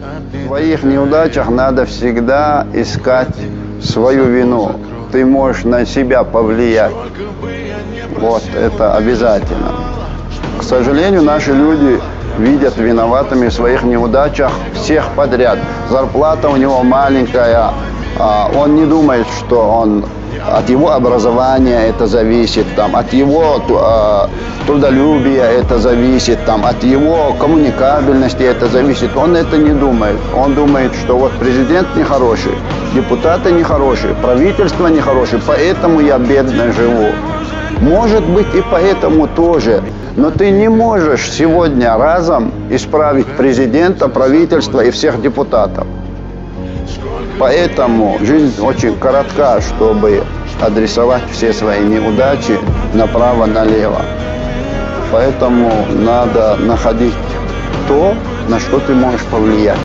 В своих неудачах надо всегда искать свою вину. Ты можешь на себя повлиять. Вот это обязательно. К сожалению, наши люди видят виноватыми в своих неудачах всех подряд. Зарплата у него маленькая, он не думает, что от его образования это зависит, от его трудолюбия это зависит, от его коммуникабельности это зависит. Он это не думает. Он думает, что вот президент нехороший, депутаты нехорошие, правительство нехорошее, поэтому я бедно живу. Может быть и поэтому тоже. Но ты не можешь сегодня разом исправить президента, правительство и всех депутатов. Поэтому жизнь очень коротка, чтобы адресовать все свои неудачи направо-налево. Поэтому надо находить то, на что ты можешь повлиять.